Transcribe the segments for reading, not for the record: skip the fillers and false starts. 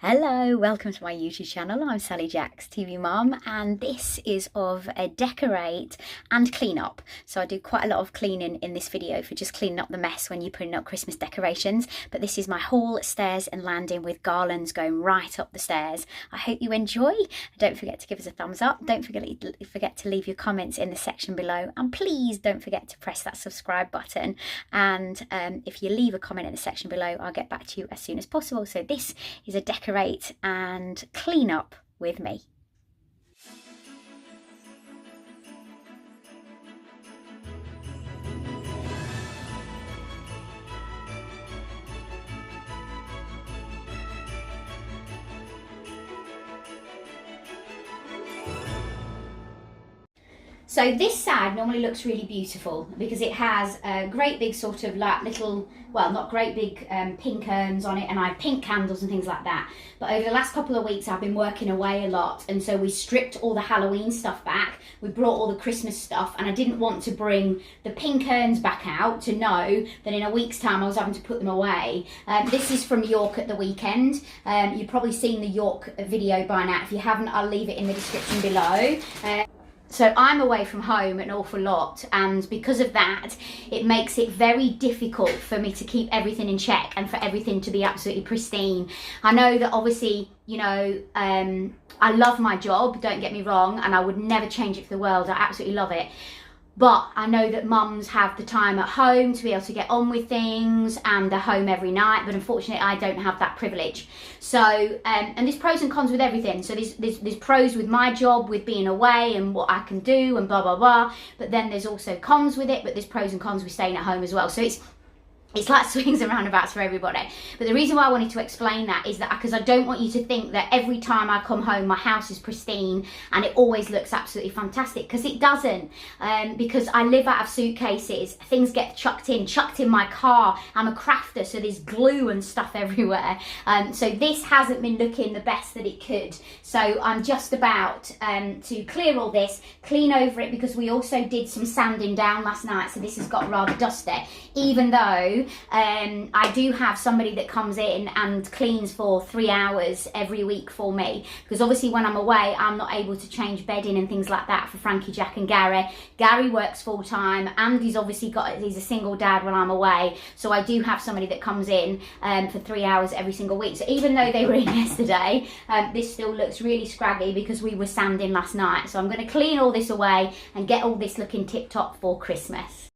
Hello, welcome to my YouTube channel. I'm Sally Jacks, TV Mum, and this is of a decorate and clean up. So I do quite a lot of cleaning in this video for just cleaning up the mess when you're putting up Christmas decorations. But this is my hall, stairs and landing with garlands going right up the stairs. I hope you enjoy. Don't forget to give us a thumbs up. Don't forget to leave your comments in the section below. And please don't forget to press that subscribe button. And if you leave a comment in the section below, I'll get back to you as soon as possible. So this is a decorate and clean up with me. So this side normally looks really beautiful because it has a great big sort of like little, well, not great big pink urns on it, and I have pink candles and things like that. But over the last couple of weeks I've been working away a lot, and so we stripped all the Halloween stuff back. We brought all the Christmas stuff, and I didn't want to bring the pink urns back out to know that in a week's time I was having to put them away. This is from York at the weekend. You've probably seen the York video by now. If you haven't, I'll leave it in the description below. So I'm away from home an awful lot, and because of that it makes it very difficult for me to keep everything in check and for everything to be absolutely pristine. I know that obviously, you know, I love my job, don't get me wrong, and I would never change it for the world. I absolutely love it. But I know that mums have the time at home to be able to get on with things, and they're home every night, but unfortunately I don't have that privilege. So, and there's pros and cons with everything. So there's pros with my job, with being away and what I can do and blah, blah, blah. But then there's also cons with it, but there's pros and cons with staying at home as well. So it's like swings and roundabouts for everybody. But the reason why I wanted to explain that is that because I don't want you to think that every time I come home my house is pristine and it always looks absolutely fantastic, because it doesn't. Because I live out of suitcases, things get chucked in my car. I'm a crafter, so there's glue and stuff everywhere. So this hasn't been looking the best that it could. So I'm just about to clear all this, clean over it, because we also did some sanding down last night, so this has got rather dusty, even though I do have somebody that comes in and cleans for 3 hours every week for me, because obviously when I'm away I'm not able to change bedding and things like that for Frankie, Jack and Gary. Gary works full time, and he's a single dad when I'm away, so I do have somebody that comes in for 3 hours every single week. So even though they were in yesterday, this still looks really scraggy because we were sanding last night. So I'm going to clean all this away and get all this looking tip top for Christmas.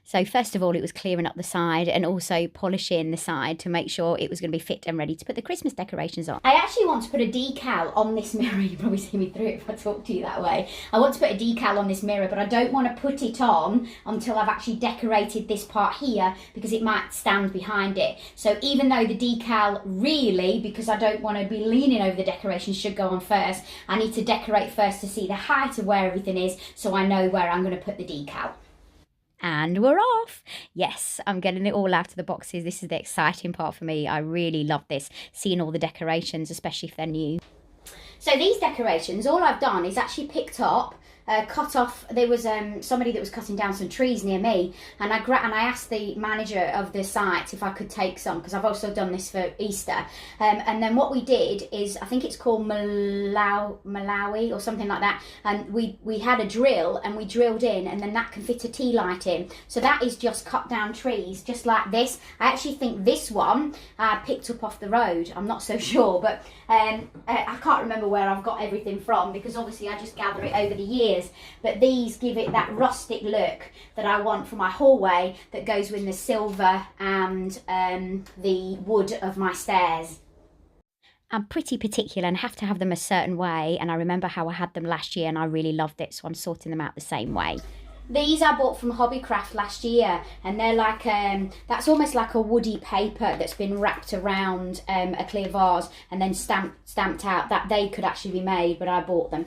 So first of all, it was clearing up the side and also polishing the side to make sure it was going to be fit and ready to put the Christmas decorations on. I actually want to put a decal on this mirror. You probably see me through it if I talk to you that way. I want to put a decal on this mirror, but I don't want to put it on until I've actually decorated this part here, because it might stand behind it. So even though the decal really, because I don't want to be leaning over the decorations, should go on first, I need to decorate first to see the height of where everything is, so I know where I'm going to put the decal. And we're off. Yes, I'm getting it all out of the boxes. This is the exciting part for me. I really love this, seeing all the decorations, especially if they're new. So these decorations, all I've done is actually picked up, cut off. There was somebody that was cutting down some trees near me, and I asked the manager of the site if I could take some, because I've also done this for Easter. And then what we did is, I think it's called Malawi or something like that, and we had a drill and we drilled in, and then that can fit a tea light in. So that is just cut down trees just like this. I actually think this one I picked up off the road. I'm not so sure, but I can't remember where I've got everything from, because obviously I just gather it over the years. But these give it that rustic look that I want for my hallway, that goes with the silver and the wood of my stairs. I'm pretty particular and have to have them a certain way, and I remember how I had them last year and I really loved it, so I'm sorting them out the same way. These I bought from Hobbycraft last year, and they're like, that's almost like a woody paper that's been wrapped around a clear vase and then stamped out. That they could actually be made, but I bought them.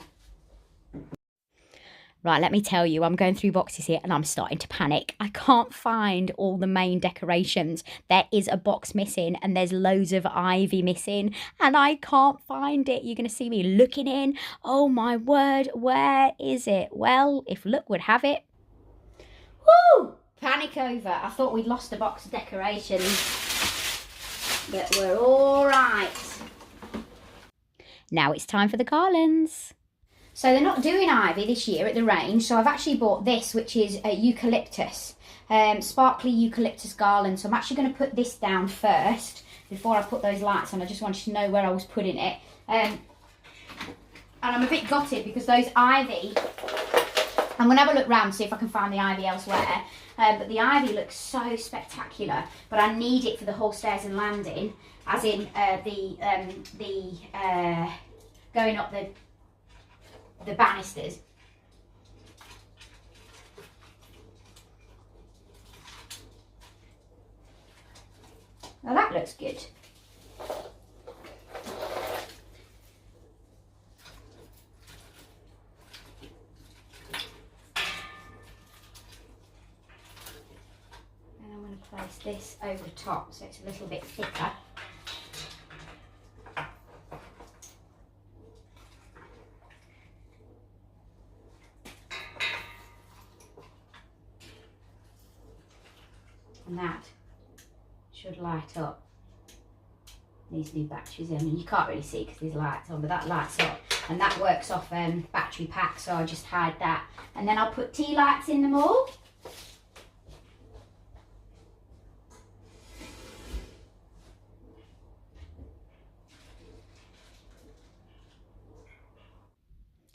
Right, let me tell you, I'm going through boxes here and I'm starting to panic. I can't find all the main decorations. There is a box missing and there's loads of ivy missing and I can't find it. You're going to see me looking in. Oh my word, where is it? Well, if luck would have it. Woo! Panic over. I thought we'd lost a box of decorations, but we're all right. Now it's time for the garlands. So they're not doing ivy this year at the range, so I've actually bought this, which is a eucalyptus, sparkly eucalyptus garland. So I'm actually going to put this down first before I put those lights on. I just wanted to know where I was putting it. And I'm a bit gutted because those ivy, I'm going to have a look round to see if I can find the ivy elsewhere. But the ivy looks so spectacular, but I need it for the whole stairs and landing, as in going up the banisters. Now that looks good. And I'm going to place this over the top so it's a little bit thicker. And that should light up these new batteries. I mean, you can't really see because there's lights on, but that lights up and that works off battery pack, so I'll just hide that. And then I'll put tea lights in them all.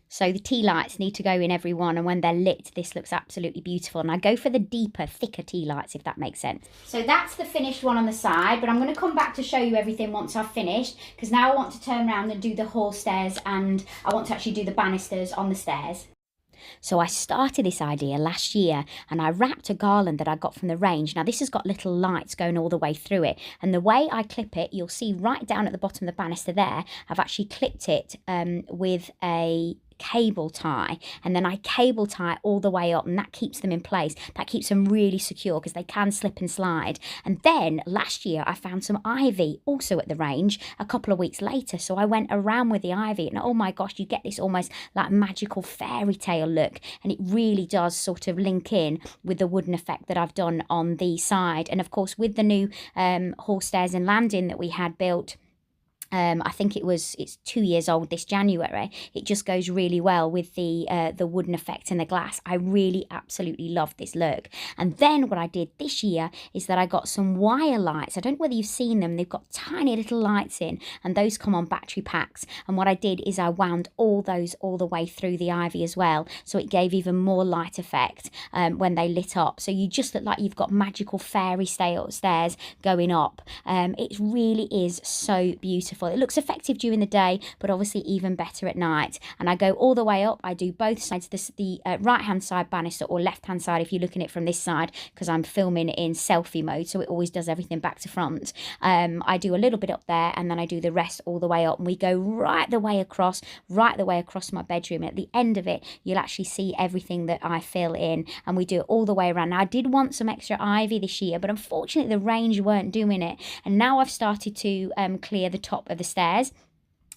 So the tea lights need to go in every one, and when they're lit, this looks absolutely beautiful. And I go for the deeper, thicker tea lights, if that makes sense. So that's the finished one on the side, but I'm going to come back to show you everything once I've finished, because now I want to turn around and do the hall stairs, and I want to actually do the banisters on the stairs. So I started this idea last year, and I wrapped a garland that I got from the range. Now this has got little lights going all the way through it, and the way I clip it, you'll see right down at the bottom of the banister there, I've actually clipped it with a cable tie, and then I cable tie all the way up, and that keeps them in place. That keeps them really secure because they can slip and slide. And then last year I found some ivy also at the range a couple of weeks later, so I went around with the ivy, and oh my gosh, you get this almost like magical fairy tale look, and it really does sort of link in with the wooden effect that I've done on the side. And of course with the new hall stairs and landing that we had built, I think it's 2 years old this January. It just goes really well with the wooden effect and the glass. I really absolutely love this look. And then what I did this year is that I got some wire lights. I don't know whether you've seen them. They've got tiny little lights in, and those come on battery packs. And what I did is I wound all those all the way through the ivy as well, so it gave even more light effect when they lit up. So you just look like you've got magical fairy stairs going up. It really is so beautiful. It looks effective during the day, but obviously even better at night. And I go all the way up. I do both sides, the right hand side banister, or left hand side if you're looking at it from this side, because I'm filming in selfie mode, so it always does everything back to front. I do a little bit up there, and then I do the rest all the way up, and we go right the way across my bedroom. At the end of it, you'll actually see everything that I fill in, and we do it all the way around. Now I did want some extra ivy this year, but unfortunately the range weren't doing it, and now I've started to clear the top of the stairs.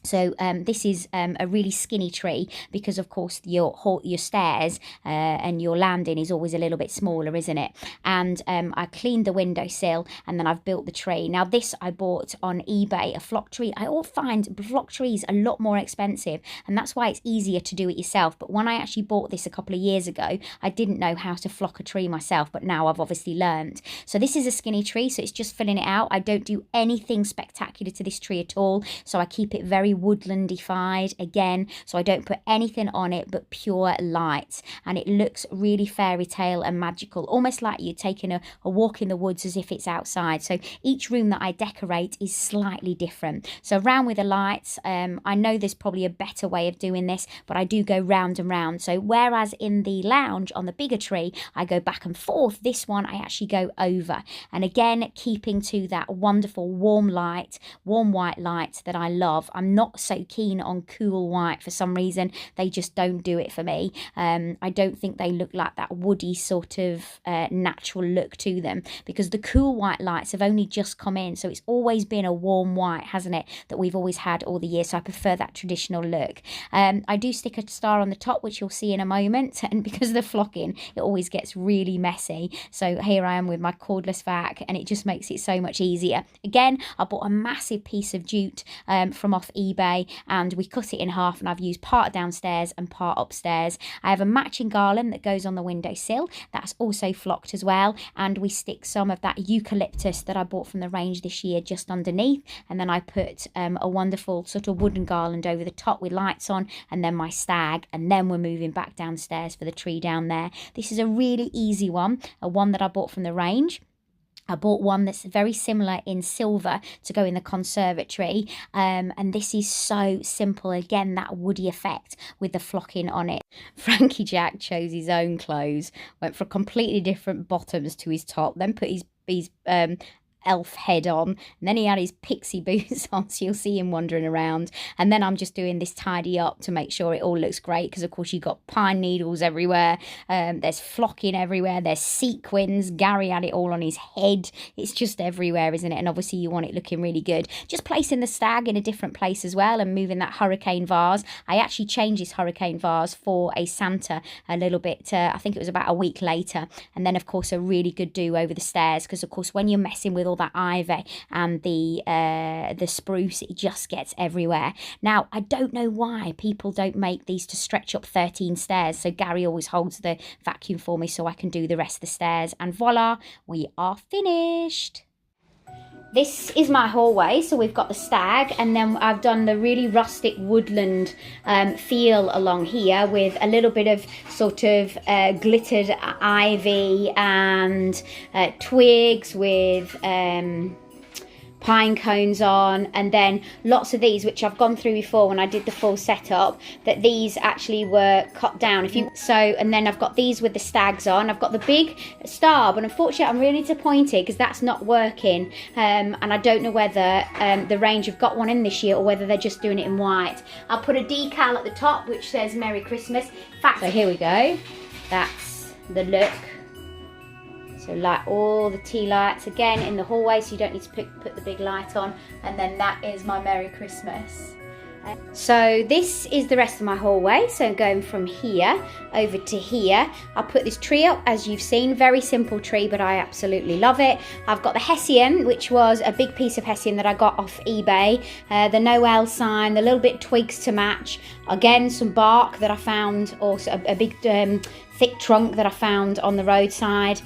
So this is a really skinny tree, because of course your stairs and your landing is always a little bit smaller, isn't it? And I cleaned the windowsill, and then I've built the tree. Now this I bought on eBay, a flock tree. I all find flock trees a lot more expensive, and that's why it's easier to do it yourself. But when I actually bought this a couple of years ago, I didn't know how to flock a tree myself, but now I've obviously learned. So this is a skinny tree, so it's just filling it out. I don't do anything spectacular to this tree at all, so I keep it very woodlandified again, so I don't put anything on it but pure light, and it looks really fairy tale and magical, almost like you're taking a walk in the woods as if it's outside. So each room that I decorate is slightly different. So around with the lights, I know there's probably a better way of doing this, but I do go round and round. So whereas in the lounge on the bigger tree I go back and forth, this one I actually go over, and again keeping to that wonderful warm white light that I love. I'm not so keen on cool white for some reason. They just don't do it for me. I don't think they look like that woody sort of natural look to them, because the cool white lights have only just come in, so it's always been a warm white, hasn't it, that we've always had all the year. So I prefer that traditional look. I do stick a star on the top, which you'll see in a moment, and because of the flocking it always gets really messy, so here I am with my cordless vac, and it just makes it so much easier. Again, I bought a massive piece of jute from off eBay eBay, and we cut it in half, and I've used part downstairs and part upstairs. I have a matching garland that goes on the windowsill. That's also flocked as well, and we stick some of that eucalyptus that I bought from the range this year just underneath, and then I put a wonderful sort of wooden garland over the top with lights on, and then my stag, and then we're moving back downstairs for the tree down there. This is a really easy one, a one that I bought from the range. I bought one that's very similar in silver to go in the conservatory, and this is so simple. Again, that woody effect with the flocking on it. Frankie Jack chose his own clothes, went for completely different bottoms to his top, then put his elf head on, and then he had his pixie boots on, so you'll see him wandering around. And then I'm just doing this tidy up to make sure it all looks great, because of course you've got pine needles everywhere, there's flocking everywhere, there's sequins. Gary had it all on his head. It's just everywhere, isn't it? And obviously you want it looking really good. Just placing the stag in a different place as well, and moving that hurricane vase. I actually changed this hurricane vase for a Santa a little bit, I think it was about a week later. And then of course a really good do over the stairs, because of course when you're messing with all that ivy and the spruce, it just gets everywhere. Now I don't know why people don't make these to stretch up 13 stairs, so Gary always holds the vacuum for me so I can do the rest of the stairs, and voila, we are finished. This is my hallway, so we've got the stag, and then I've done the really rustic woodland feel along here with a little bit of sort of glittered ivy and twigs with pine cones on, and then lots of these, which I've gone through before when I did the full setup, that these actually were cut down. And then I've got these with the stags on. I've got the big star, but unfortunately I'm really disappointed because that's not working, and I don't know whether the range have got one in this year or whether they're just doing it in white. I'll put a decal at the top which says Merry Christmas. In fact, so here we go, that's the look. So light all the tea lights again in the hallway, so you don't need to put the big light on, and then that is my Merry Christmas. So this is the rest of my hallway, so going from here over to here. I'll put this tree up, as you've seen, very simple tree, but I absolutely love it. I've got the hessian, which was a big piece of hessian that I got off eBay, the Noel sign, the little bit twigs to match, again some bark that I found, also a big thick trunk that I found on the roadside.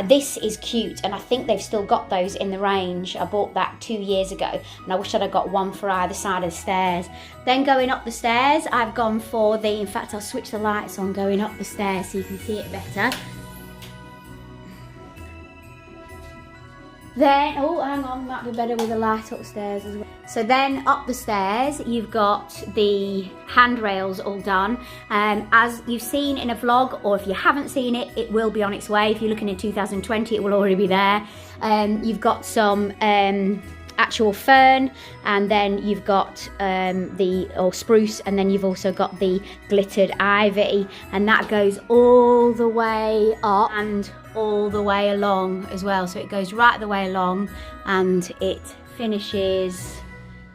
This is cute, and I think they've still got those in the range. I bought that 2 years ago, and I wish I'd have got one for either side of the stairs. Then going up the stairs, I've gone for the, in fact I'll switch the lights on going up the stairs so you can see it better. Then, oh hang on, might be better with the light upstairs as well. So then up the stairs, you've got the handrails all done. As you've seen in a vlog, or if you haven't seen it, it will be on its way. If you're looking in 2020, it will already be there. You've got some actual fern, and then you've got the spruce, and then you've also got the glittered ivy, and that goes all the way up and all the way along as well. So it goes right the way along, and it finishes.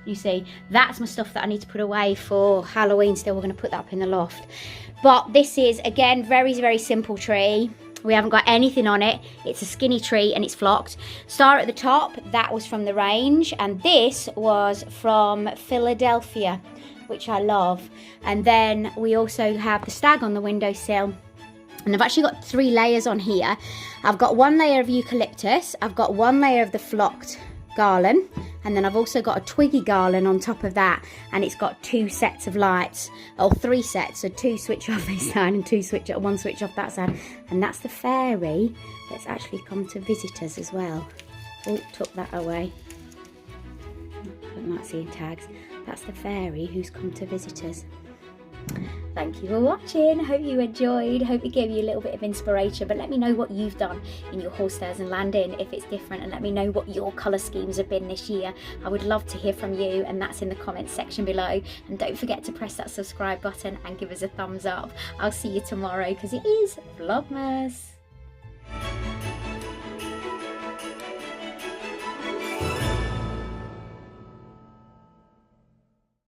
You see, that's my stuff that I need to put away for Halloween still. We're going to put that up in the loft. But this is, again, very, very simple tree. We haven't got anything on it. It's a skinny tree and it's flocked. Star at the top, that was from the range. And this was from Philadelphia, which I love. And then we also have the stag on the windowsill. And I've actually got 3 layers on here. I've got 1 layer of eucalyptus. I've got 1 layer of the flocked garland, and then I've also got a twiggy garland on top of that, and it's got 2 sets of lights, or 3 sets, so 2 switch off this side and 1 switch off that side. And that's the fairy that's actually come to visit us as well. Oh, took that away. I'm not seeing tags. That's the fairy who's come to visit us. Thank you for watching. Hope you enjoyed. Hope it gave you a little bit of inspiration. But let me know what you've done in your hall, stairs and landing, if it's different, and let me know what your colour schemes have been this year. I would love to hear from you, and that's in the comments section below. And don't forget to press that subscribe button and give us a thumbs up. I'll see you tomorrow because it is Vlogmas.